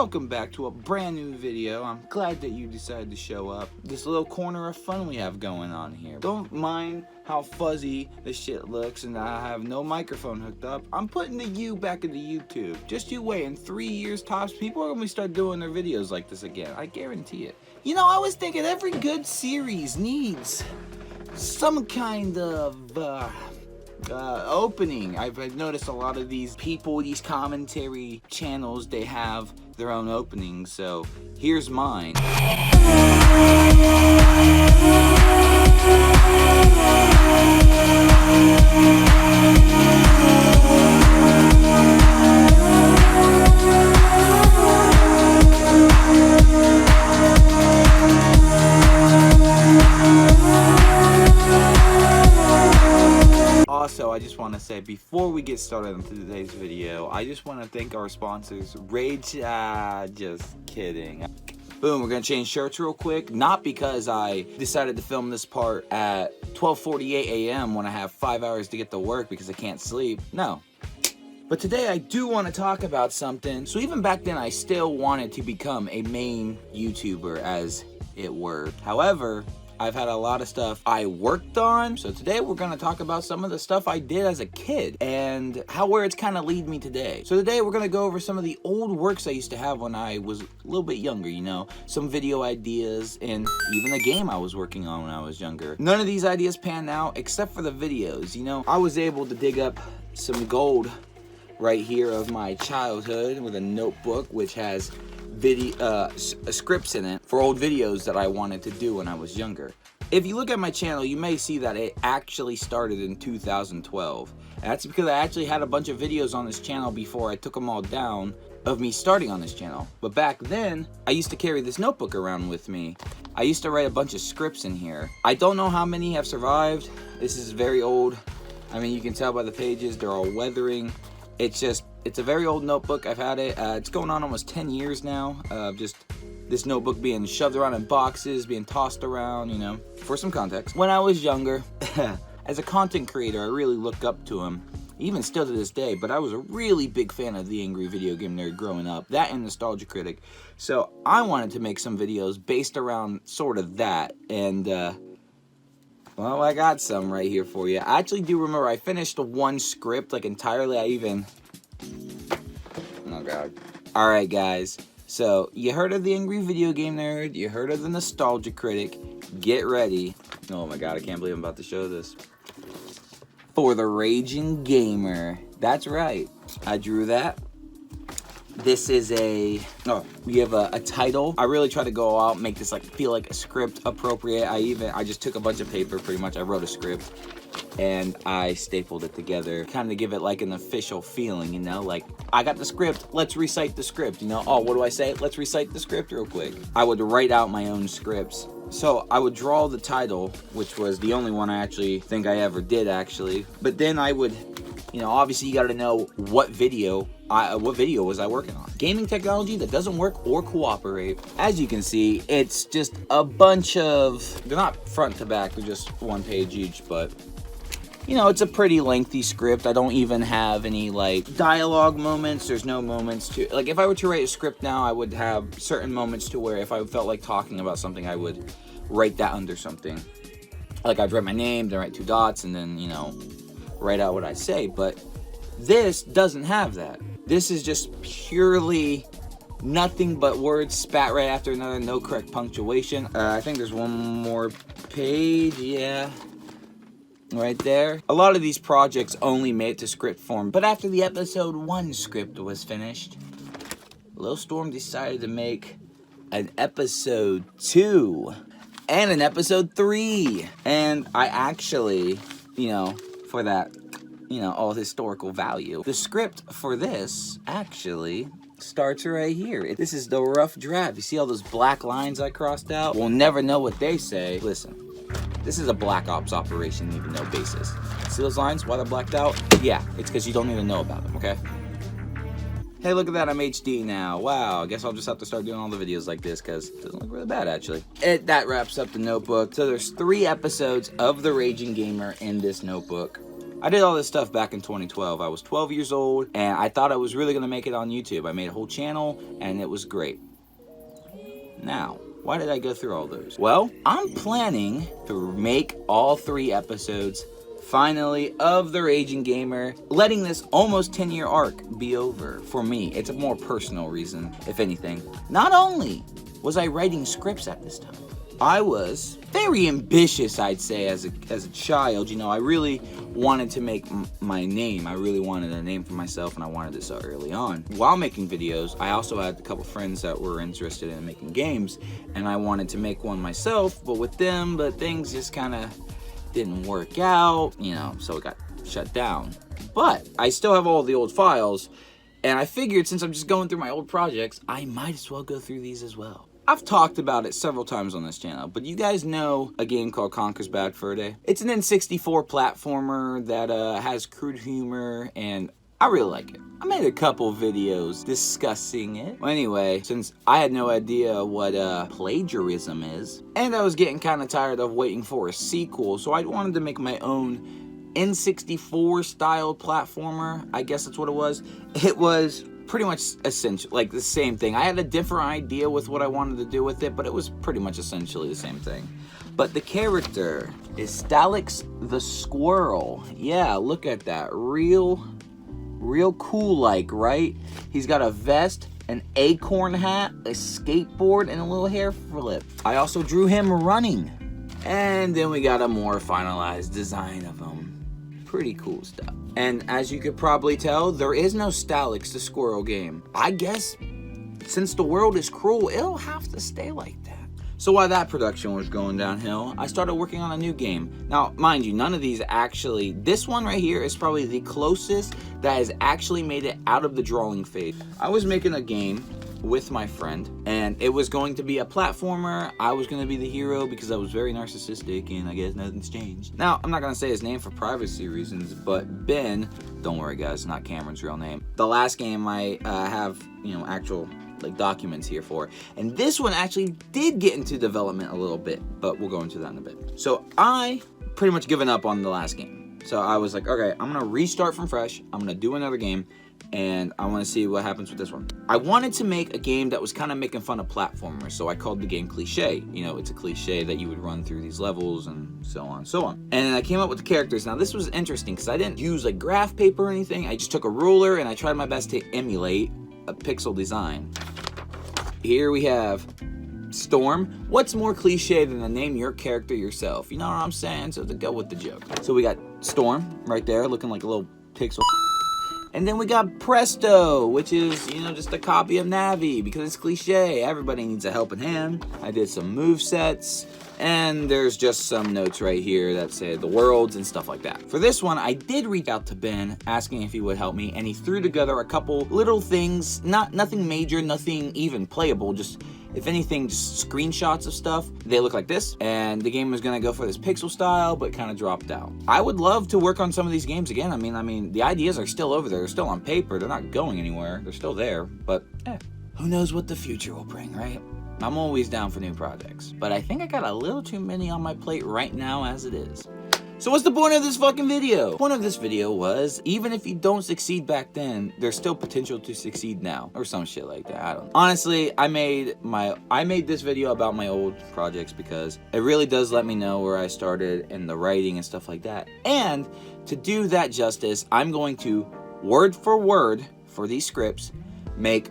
welcome back to a brand new video. I'm glad that you decided to show up. This little corner of fun we have going on here. Don't mind how fuzzy this shit looks and I have no microphone hooked up. I'm putting the U back into YouTube. Just you wait, in 3 years tops, people are gonna start doing their videos like this again. I guarantee it. You know, I was thinking every good series needs some kind of opening. I've noticed a lot of these people, these commentary channels, they have their own openings, so here's mine. Also, I just want to say, before we get started into today's video, I just want to thank our sponsors, Rage. Just kidding. Boom, we're going to change shirts real quick. Not because I decided to film this part at 12:48 a.m. when I have 5 hours to get to work because I can't sleep. No. But today I do want to talk about something. So even back then, I still wanted to become a main YouTuber, as it were. However, I've had a lot of stuff I worked on. So today we're going to talk about some of the stuff I did as a kid and where it's kind of lead me today. So today we're going to go over some of the old works I used to have when I was a little bit younger, you know, some video ideas and even a game I was working on when I was younger. None of these ideas panned out except for the videos. You know, I was able to dig up some gold right here of my childhood with a notebook which has scripts in it for old videos that I wanted to do when I was younger. If you look at my channel, you may see that it actually started in 2012. And that's because I actually had a bunch of videos on this channel before I took them all down of me starting on this channel. But back then, I used to carry this notebook around with me. I used to write a bunch of scripts in here. I don't know how many have survived. This is very old. I mean, you can tell by the pages, they're all weathering. It's a very old notebook. I've had it. It's going on almost 10 years now. Just this notebook being shoved around in boxes, being tossed around, you know. For some context, when I was younger, as a content creator, I really looked up to him, even still to this day. But I was a really big fan of the Angry Video Game Nerd growing up, that and Nostalgia Critic. So I wanted to make some videos based around sort of that. And well, I got some right here for you. I actually do remember I finished one script, like, entirely. Oh, God. Alright, guys. So, you heard of the Angry Video Game Nerd. You heard of the Nostalgia Critic. Get ready. Oh, my God. I can't believe I'm about to show this. For the Raging Gamer. That's right. I drew that. This is we have a title. I really try to go out and make this feel like a script appropriate. I just took a bunch of paper, pretty much. I wrote a script and I stapled it together, kind of give it like an official feeling, you know, like I got the script, let's recite the script, you know. Oh, what do I say? Let's recite the script real quick. I would write out my own scripts. So I would draw the title, which was the only one I actually think I ever did, actually. But then I would, you know, obviously you got to know what video was I working on. Gaming technology that doesn't work or cooperate. As you can see, it's just a bunch of, they're not front to back, they're just one page each, but you know, it's a pretty lengthy script. I don't even have any like dialogue moments. There's no moments to, like, if I were to write a script now, I would have certain moments to where if I felt like talking about something, I would write that under something. Like I'd write my name, then write 2 dots, and then, you know, write out what I say. But this doesn't have that. This is just purely nothing but words spat right after another, no correct punctuation. I think there's one more page, yeah. Right there. A lot of these projects only made it to script form, but after the episode 1 script was finished, Lil Storm decided to make an episode 2 and an episode 3. And I actually, you know, for that, you know, all historical value, the script for this actually starts right here. This is the rough draft. You see all those black lines I crossed out? We'll never know what they say. Listen. This is a Black Ops operation, even no basis. See those lines? Why they're blacked out? Yeah, it's because you don't need to know about them, okay? Hey, look at that, I'm HD now. Wow, I guess I'll just have to start doing all the videos like this because it doesn't look really bad, actually. That wraps up the notebook. So there's 3 episodes of The Raging Gamer in this notebook. I did all this stuff back in 2012. I was 12 years old, and I thought I was really going to make it on YouTube. I made a whole channel, and it was great. Now, why did I go through all those? Well, I'm planning to make all 3 episodes, finally, of The Raging Gamer, letting this almost 10-year arc be over for me. It's a more personal reason, if anything. Not only was I writing scripts at this time, I was very ambitious, I'd say, as a child. You know, I really wanted to make my name. I really wanted a name for myself, and I wanted to start early on. While making videos, I also had a couple friends that were interested in making games, and I wanted to make one myself, but with them, but things just kind of didn't work out, you know, so it got shut down. But I still have all the old files, and I figured since I'm just going through my old projects, I might as well go through these as well. I've talked about it several times on this channel, but you guys know a game called Conker's Bad Fur Day? It's an N64 platformer that has crude humor, and I really like it. I made a couple videos discussing it. Well, anyway, since I had no idea what plagiarism is, and I was getting kind of tired of waiting for a sequel, so I wanted to make my own N64 style platformer. I guess that's what it was. It was pretty much essential, like the same thing. I had a different idea with what I wanted to do with it, but it was pretty much essentially the same thing. But the character is Stalix the Squirrel. Yeah, look at that. Real cool, like, right? He's got a vest, an acorn hat, a skateboard, and a little hair flip. I also drew him running. And then we got a more finalized design of him. Pretty cool stuff. And as you could probably tell, there is no Stalix the Squirrel game. I guess since the world is cruel, it'll have to stay like that. So while that production was going downhill, I started working on a new game. Now, mind you, none of these actually, this one right here is probably the closest that has actually made it out of the drawing phase. I was making a game with my friend, and it was going to be a platformer. I was going to be the hero because I was very narcissistic, and I guess nothing's changed. Now, I'm not going to say his name for privacy reasons, but Ben, don't worry guys, not Cameron's real name. The last game I have, you know, actual like documents here for, and this one actually did get into development a little bit, but we'll go into that in a bit. So I pretty much given up on the last game. So I was like, okay, I'm going to restart from fresh. I'm going to do another game, and I want to see what happens with this one. I wanted to make a game that was kind of making fun of platformers, so I called the game Cliche. You know, it's a cliche that you would run through these levels and so on and so on. And I came up with the characters. Now, this was interesting because I didn't use like graph paper or anything. I just took a ruler and I tried my best to emulate a pixel design. Here we have Storm. What's more cliche than to name your character yourself? You know what I'm saying? So to go with the joke. So we got Storm right there looking like a little pixel. And then we got Presto, which is, you know, just a copy of Navi because it's cliche. Everybody needs a helping hand. I did some move sets, and there's just some notes right here that say the worlds and stuff like that. For this one, I did reach out to Ben asking if he would help me, and he threw together a couple little things, nothing major, nothing even playable, just if anything, just screenshots of stuff. They look like this, and the game was gonna go for this pixel style, but kind of dropped out. I would love to work on some of these games again. I mean, the ideas are still over there. They're still on paper. They're not going anywhere. They're still there, but who knows what the future will bring, right? I'm always down for new projects, but I think I got a little too many on my plate right now as it is. So what's the point of this fucking video? The point of this video was, even if you don't succeed back then, there's still potential to succeed now, or some shit like that. I don't know. Honestly, I made this video about my old projects because it really does let me know where I started and the writing and stuff like that. And to do that justice, I'm going to word for word for these scripts make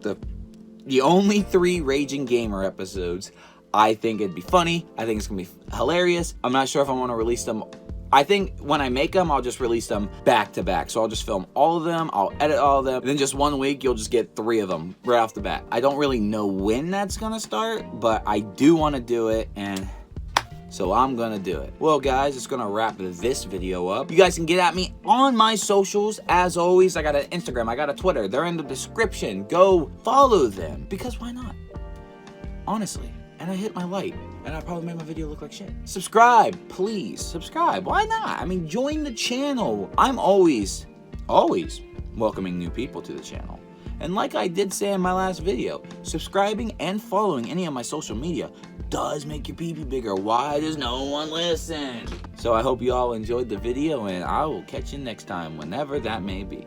the only 3 Raging Gamer episodes. I think it'd be funny. I think it's gonna be hilarious. I'm not sure if I want to release them. I think when I make them, I'll just release them back to back. So I'll just film all of them, I'll edit all of them, and then just one week, you'll just get 3 of them right off the bat. I don't really know when that's gonna start, but I do want to do it, and so I'm gonna do it. Well, guys, it's gonna wrap this video up. You guys can get at me on my socials. As always, I got an Instagram, I got a Twitter. They're in the description. Go follow them, because why not? Honestly. And I hit my light, and I probably made my video look like shit. Subscribe, please. Subscribe. Why not? I mean, join the channel. I'm always welcoming new people to the channel. And like I did say in my last video, subscribing and following any of my social media does make your pee-pee bigger. Why does no one listen? So I hope you all enjoyed the video, and I will catch you next time, whenever that may be.